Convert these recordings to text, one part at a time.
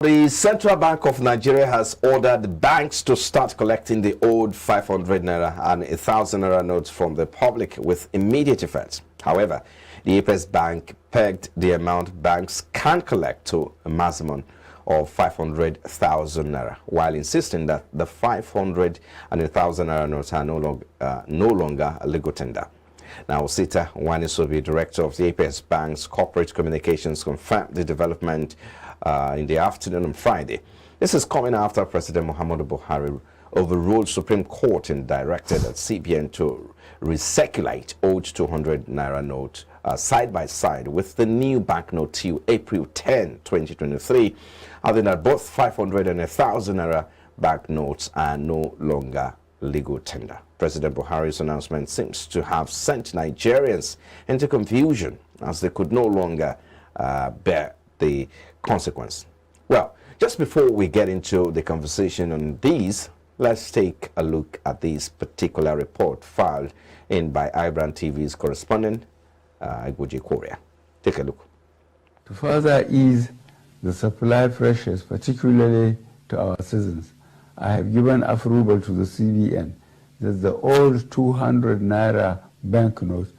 The Central Bank of Nigeria has ordered banks to start collecting the old 500 naira and 1,000 naira notes from the public with immediate effect. However, the Apex Bank pegged the amount banks can collect to a maximum of 500,000 naira, while insisting that the 500 and 1,000 naira notes are no longer a legal tender. Now, Sita Wanisobi, director of the Apex Bank's corporate communications, confirmed the development in the afternoon on Friday. This is coming after President Muhammadu Buhari overruled Supreme Court and directed at CBN to recirculate old 200 naira note side by side with the new banknote till April 10, 2023, adding that both 500 and 1,000 naira banknotes are no longer legal tender. President Buhari's announcement seems to have sent Nigerians into confusion as they could no longer bear the consequence. Well, just before we get into the conversation on these, let's take a look at this particular report filed in by Ibran TV's correspondent, Igboji Korea. Take a look. To further ease the supply pressures, particularly to our citizens, I have given approval to the CBN that the old 200 naira banknotes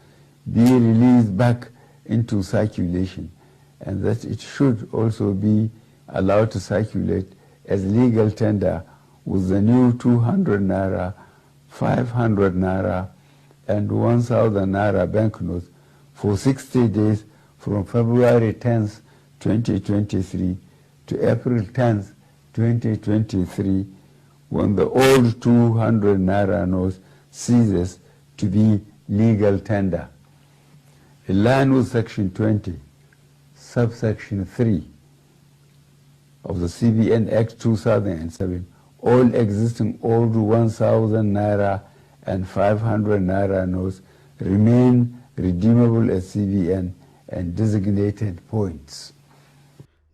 be released back into circulation, and that it should also be allowed to circulate as legal tender with the new 200 naira, 500 naira, and 1,000 naira banknotes for 60 days from February 10th, 2023 to April 10th, 2023, when the old 200 naira notes ceases to be legal tender. In line with Section 20, subsection 3 of the CBN Act 2007, all existing old 1,000 naira and 500 naira notes remain redeemable at CBN and designated points.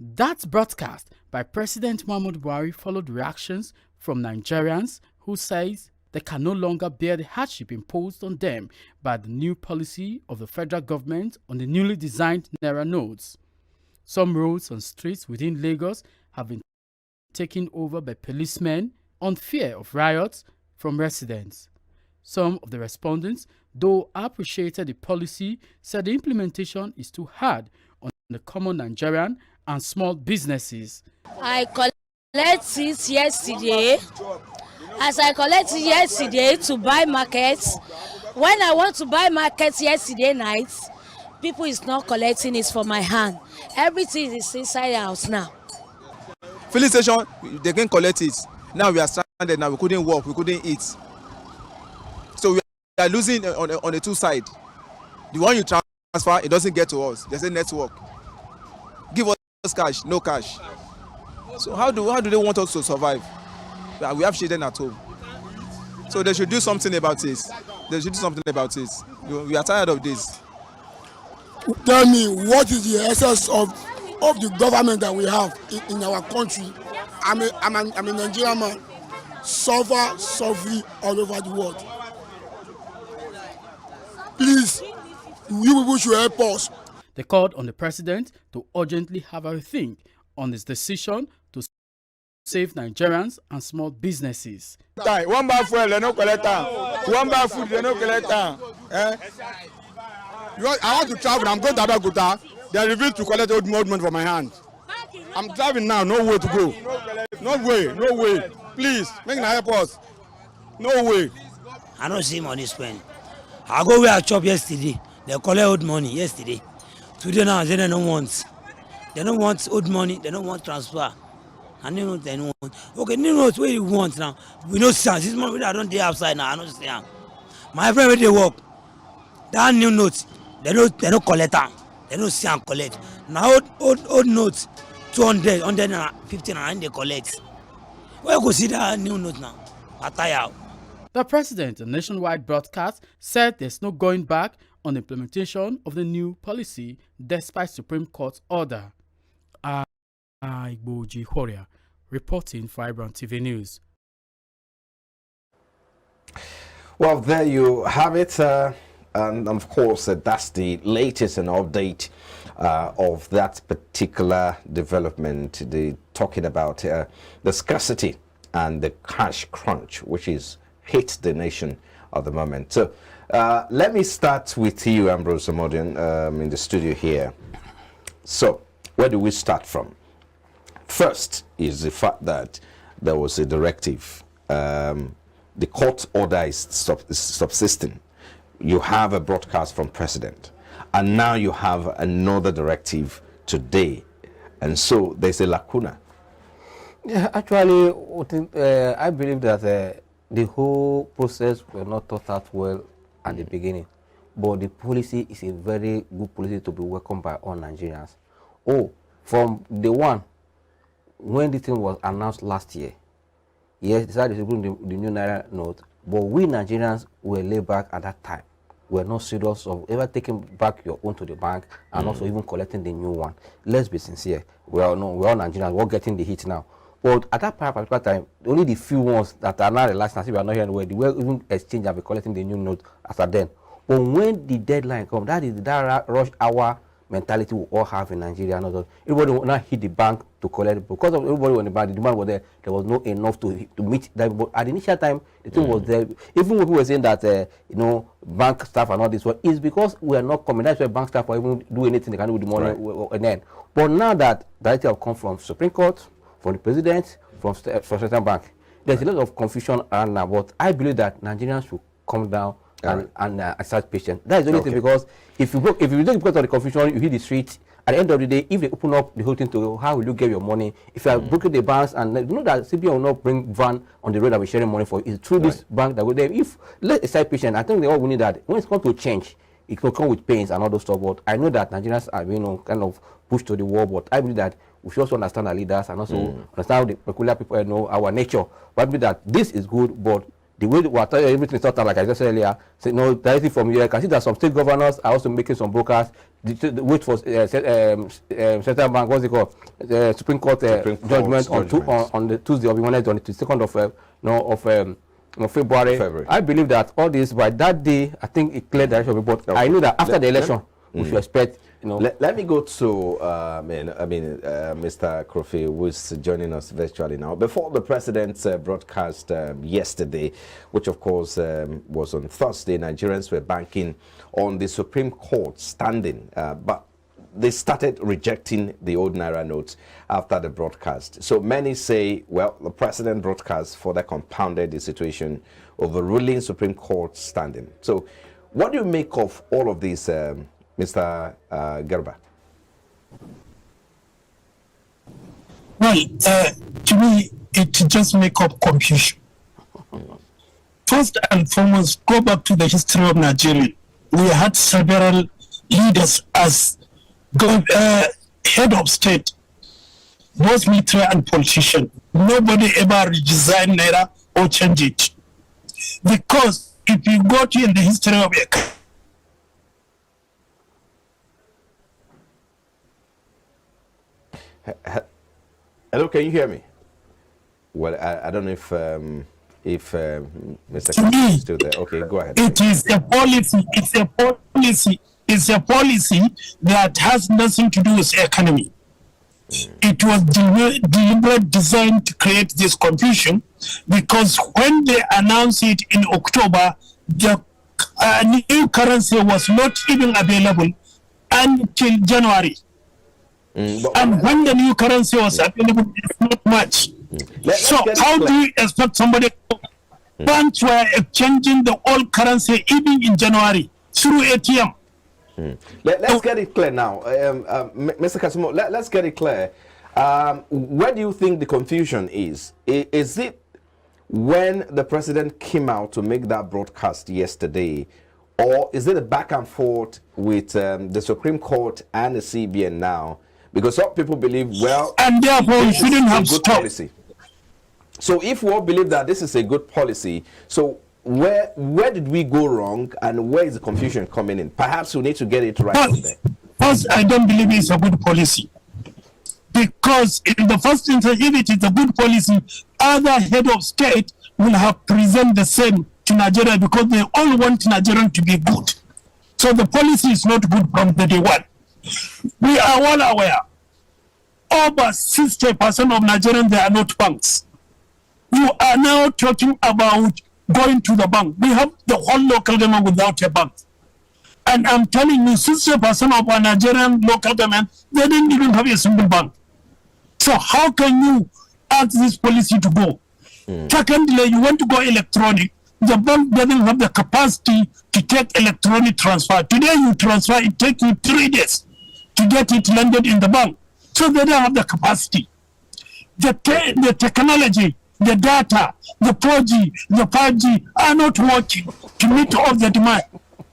That broadcast by President Muhammadu Buhari followed reactions from Nigerians who says they can no longer bear the hardship imposed on them by the new policy of the federal government on the newly designed naira notes. Some roads and streets within Lagos have been taken over by policemen on fear of riots from residents. Some of the respondents, though appreciated the policy, said the implementation is too hard on the common Nigerian and small businesses. I collect it yesterday. As I collected yesterday to buy markets, when I want to buy markets yesterday night, people is not collecting it from my hand. Everything is inside the house now. Filling station, they can collect it. Now we are stranded. Now we couldn't walk, we couldn't eat. So we are losing on the two sides. The one you transfer, it doesn't get to us. There's a network. Give us cash, no cash. So how do they want us to survive? We have children at home. So they should do something about this. They should do something about this. We are tired of this. Tell me, what is the essence of the government that we have in our country? I'm a Nigerian man, suffering all over the world. Please, you people should help us. They called on the president to urgently have a rethink on his decision to save Nigerians and small businesses. One bar fuel, they no collect. One bar food, they no collect. I want to travel. I'm going to Abeokuta. They refuse to collect old money from my hand. I'm driving now. No way to go. No way. No way. Please, make them help us. No way. I don't see money spent. I go where I chop yesterday. They collect old money yesterday. Today now they don't want. They don't want old money. They don't want transfer. And they don't want. Okay, you know what you want now. We don't see this money. I don't dey outside now. I don't see. My friend where they work. That new note. They don't collect them. They don't see and collect. Now old notes, 200, 150 and they collect. Where you go see that new note now? Ataya. The president, a nationwide broadcast, said there's no going back on the implementation of the new policy despite Supreme Court order. Igboji Korea, reporting for Ibran TV News. Well, there you have it. And of course, that's the latest and update of that particular development, talking about the scarcity and the cash crunch, which is hit the nation at the moment. So let me start with you, Ambrose Omodion, in the studio here. So where do we start from? First is the fact that there was a directive. The court order is subsisting. You have a broadcast from president, and now you have another directive today, and so there's a lacuna. Yeah, actually, I believe that the whole process was not thought out well at the beginning, but the policy is a very good policy to be welcomed by all Nigerians. From the one when the thing was announced last year, yes, decided to bring the new Naira note, but we Nigerians were laid back at that time. We were not serious of ever taking back your own to the bank and also even collecting the new one. Let's be sincere. We're all Nigerians. We're getting the hit now. But at that particular time, only the few ones that are now relaxed and see we are not here anywhere, they were even exchange and be collecting the new note after then. But when the deadline comes, that is that rush hour mentality we all have in Nigeria. Everybody will not hit the bank to collect it because of everybody on the bank. The demand was there. There was not enough to meet that. But at the initial time, the thing was there. Even when people were saying that bank staff and all this, it's because we are not coming. That's why bank staff will even do anything they can do with the money. Right. And then, but now that directive have come from Supreme Court, from the president, from Central Bank, there's a lot of confusion around now. But I believe that Nigerians should come down and start patient. That is the only thing, because if you don't because of the confusion, you hit the street. At the end of the day, if they open up the whole thing to how will you get your money, if you are booking the banks, and you know that CBN will not bring van on the road and be sharing money for you, it's through this bank that will there. If let's start patient, I think they all will need that. When it's come to change, it will come with pains and all those stuff. But I know that Nigerians are kind of pushed to the wall. But I believe that we should also understand our leaders and also understand the peculiar people know our nature. But I believe that this is good, but the way everything is thought out, like I just said earlier, say no directly from here. I can see that some state governors are also making some brokers wait for Central Bank, what's it called, Supreme Court judgment on the Tuesday of Wednesday on the 22nd of February. I believe that all this by that day, I think it cleared direction. But I know that after the election, we should expect. Let me go to Mr. Kofi, who is joining us virtually now. Before the president's broadcast yesterday, which of course was on Thursday, Nigerians were banking on the Supreme Court standing, but they started rejecting the old Naira notes after the broadcast. So many say, well, the president broadcast further compounded the situation, overruling Supreme Court standing. So what do you make of all of these, Mr. Garba? Well, to me, it just make up confusion. First and foremost, go back to the history of Nigeria. We had several leaders as head of state, both military and politician. Nobody ever redesigned Naira or change it. Because if you go to in the history of a Hello, can you hear me? Well, I don't know if Mr. Kofi is still there. Okay, go ahead. It is a policy. It's a policy. It's a policy that has nothing to do with economy. It was deliberate designed to create this confusion, because when they announced it in October, the new currency was not even available until January. And when the new currency was available, it's not much. So how do you expect somebody? Banks were exchanging the old currency even in January through ATM. Let's get it clear now, Mr. Kasimo. Let's get it clear. Where do you think the confusion is? Is it when the president came out to make that broadcast yesterday, or is it a back and forth with the Supreme Court and the CBN now? Because some people believe, well, and therefore we shouldn't have stopped. Policy. So if we all believe that this is a good policy, so where did we go wrong, and where is the confusion coming in? Perhaps we need to get it right from there. First, I don't believe it's a good policy, because in the first instance, if it is a good policy, other head of state will have present the same to Nigeria, because they all want Nigeria to be good. So the policy is not good from the day one. We are all aware. Over 60% of Nigerians, they are not banks. You are now talking about going to the bank. We have the whole local government without a bank. And I'm telling you, 60% of our Nigerian local government, they didn't even have a single bank. So how can you ask this policy to go? Secondly, you want to go electronic. The bank doesn't have the capacity to take electronic transfer. Today you transfer, it takes you 3 days to get it landed in the bank. So they don't have the capacity. The technology, the data, the 4G, the 5G are not working to meet all the demand.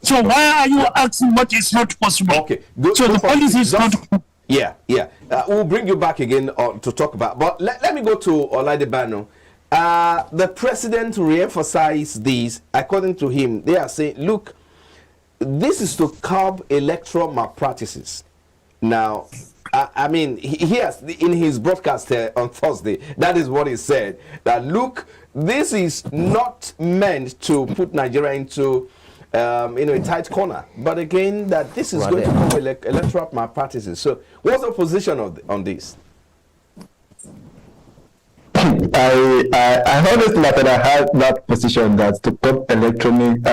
So why are you asking what is not possible? Okay. So the policy is not. Yeah. We'll bring you back again to talk about. But let me go to Olaidebano. The president re-emphasized this. According to him, they are saying, look, this is to curb electoral malpractices. Now, I mean, he has, in his broadcast on Thursday, that is what he said, that look, this is not meant to put Nigeria into a tight corner, but again, that this is going to curb electoral malpractices. So what's the position on this? I always thought that I had that position, that to put electronic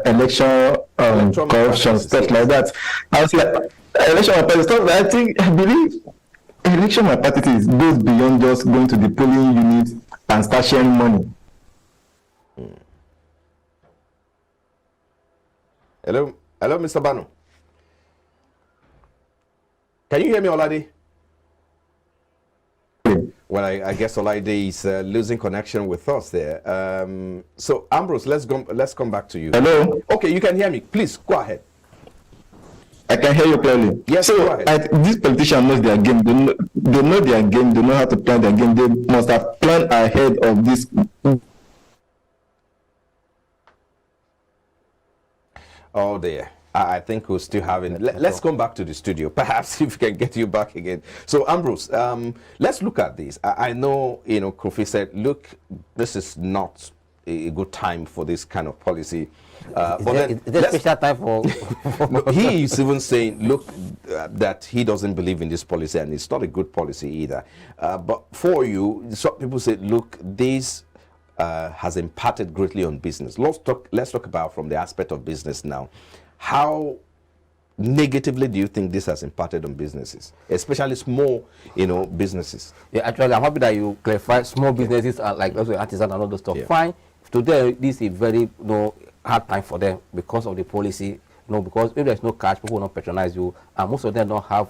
election corruption, stuff like that. I was like, election malpractice. I believe election malpractice goes beyond just going to the polling unit and start sharing money. Hello, Mr. Bano. Can you hear me, Olade? Well, I guess Olaide is losing connection with us there. So Ambrose, let's come back to you. Hello. Okay, you can hear me. Please go ahead. I can hear you clearly. Yes, so go ahead. These politicians know their game. They know their game. They know how to plan their game. They must have planned ahead of this. Oh dear. I think we'll still have it. Let's come back to the studio. Perhaps if we can get you back again. So Ambrose, let's look at this. I know, Kofi said, look, this is not a good time for this kind of policy. Is there a special time for? No, he is even saying, look, that he doesn't believe in this policy, and it's not a good policy either. But for you, some people say, look, this has impacted greatly on business. Let's talk about from the aspect of business now. How negatively do you think this has impacted on businesses, especially small, businesses? Yeah, actually, I'm happy that you clarify small businesses are like also artisan and all those stuff. Yeah. Fine. Today, this is a very hard time for them because of the policy. Because if there's no cash, people will not patronize you, and most of them don't have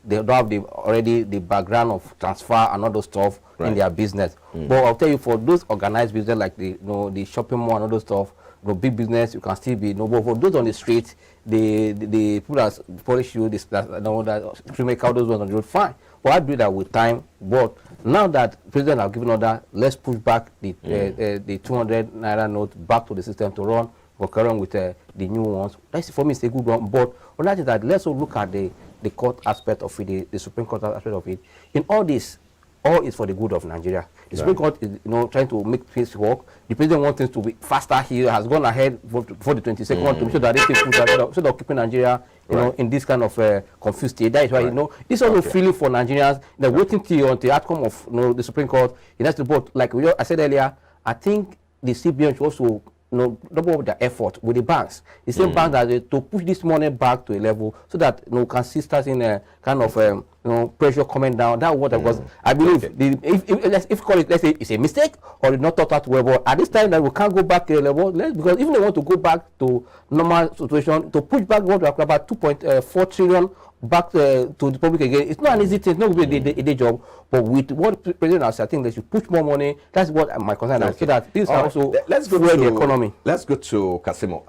they don't have already the background of transfer and all those stuff in their business. But I'll tell you, for those organized business like the shopping mall and all those stuff, big business, you can still be but for those on the street, the people that polish you, that make out those ones on the road, fine. But I believe that with time, but now that president have given order, let's push back the 200 naira note back to the system to run. We're carrying with the new ones. That's for me, it's a good one. But on that, let's also look at the court aspect of it, the Supreme Court aspect of it. In all this, all is for the good of Nigeria. The Supreme Court is trying to make things work. The president wants things to be faster. He has gone ahead for the 22nd to make sure that they so they're keeping Nigeria in this kind of confused state. That is why this also feeling for Nigerians. They're waiting till the outcome of the Supreme Court. But like I said earlier, I think the CBN should also double up their effort with the banks. The same banks that to push this money back to a level so that can see start in a kind of pressure coming down. That's what because I believe if call it, let's say it's a mistake or it's not thought out well, but at this time that we can't go back to a level because even they want to go back to normal situation to push back what we are about 2.4 trillion back to the public again. It's not an easy thing. It's not going to be a day job. But with what the president has, I think they should push more money. That's what my concern is. So that this also let's go fuel to the economy. Let's go to Kasimo.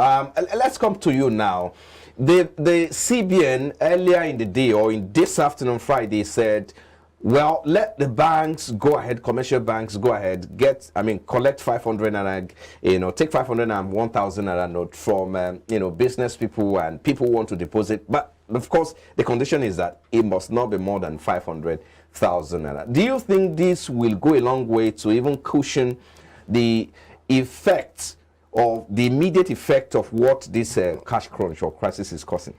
Let's come to you now. The CBN earlier in the day or in this afternoon, Friday, said, well, let the banks go ahead, commercial banks go ahead, collect 500 and take 500 and 1,000 note from business people and people who want to deposit. But of course, the condition is that it must not be more than 500,000. Do you think this will go a long way to even cushion the effects or the immediate effect of what this cash crunch or crisis is causing?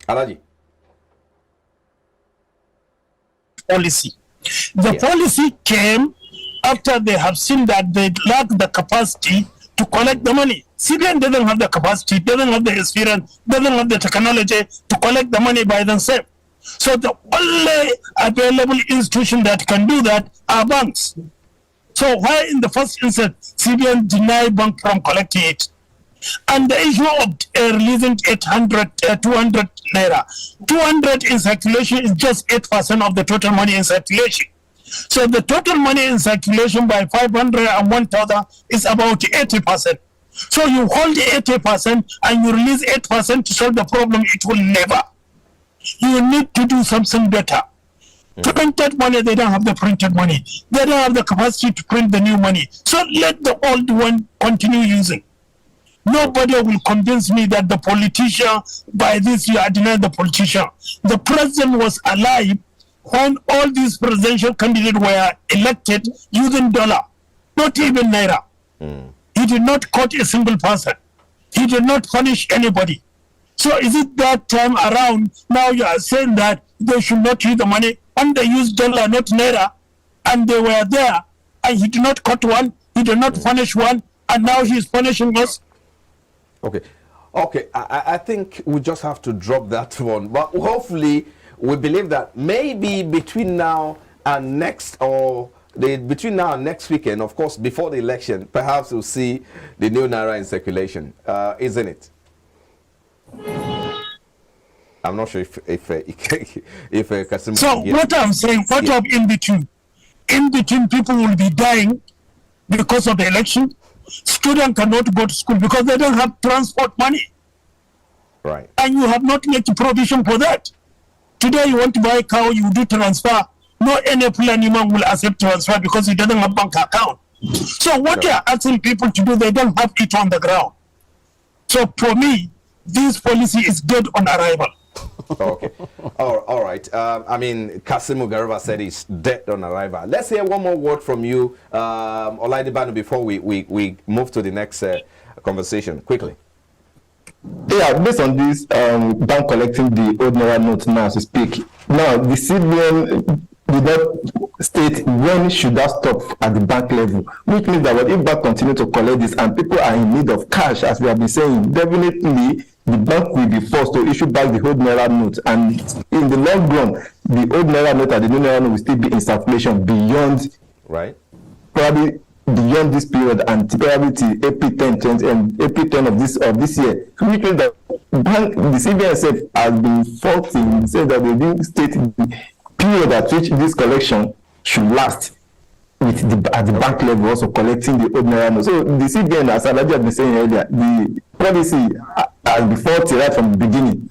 Alaji. Policy. The policy came after they have seen that they lack the capacity to collect the money. CBN doesn't have the capacity, doesn't have the experience, doesn't have the technology to collect the money by themselves. So the only available institution that can do that are banks. So why in the first instance CBN deny bank from collecting it? And the issue of releasing 200 naira. 200 in circulation is just 8% of the total money in circulation. So the total money in circulation by 500 and 1,000 is about 80%. So you hold 80% and you release 8% to solve the problem, it will never. You need to do something better. Printed money, they don't have the printed money. They don't have the capacity to print the new money. So let the old one continue using. Nobody will convince me that the politician, by this you are denying the politician. The president was alive when all these presidential candidates were elected using dollar, not even naira. He did not quote a single person. He did not punish anybody. So is it that time around, now you are saying that they should not use the money, and they used dollar, not naira, and they were there, and he did not cut one, he did not punish one, and now he is punishing us? Okay. I think we just have to drop that one. But hopefully, we believe that maybe between now and next, between now and next weekend, of course, before the election, perhaps we'll see the new naira in circulation, isn't it? I'm not sure if Kasim. So what I'm saying, what of in between? In between, people will be dying because of the election. Students cannot go to school because they don't have transport money. Right. And you have not made provision for that. Today you want to buy a car, you do transfer. No any man will accept transfer because he doesn't have bank account. So what they are asking people to do, they don't have it on the ground. So for me, this policy is dead on arrival. Okay. All right. I mean, Kasimu Garba said it's dead on arrival. Let's hear one more word from you, Olaidibanu, before we move to the next conversation. Quickly. Yeah, based on this, bank collecting the old naira note now to speak. Now, the CBN did not state when should that stop at the bank level, which means that if bank continue to collect this and people are in need of cash, as we have been saying, definitely the bank will be forced to issue back the old naira note, and in the long run, the old naira note and the new naira note will still be in circulation beyond, probably beyond this period, and probably till April 10 of this year. Which means that the CBN itself has been faulting, saying that they didn't state the period at which this collection should last at the bank level, also collecting the old naira note. So the CBN, as Alaji has been saying earlier, the policy has been faulty right from the beginning.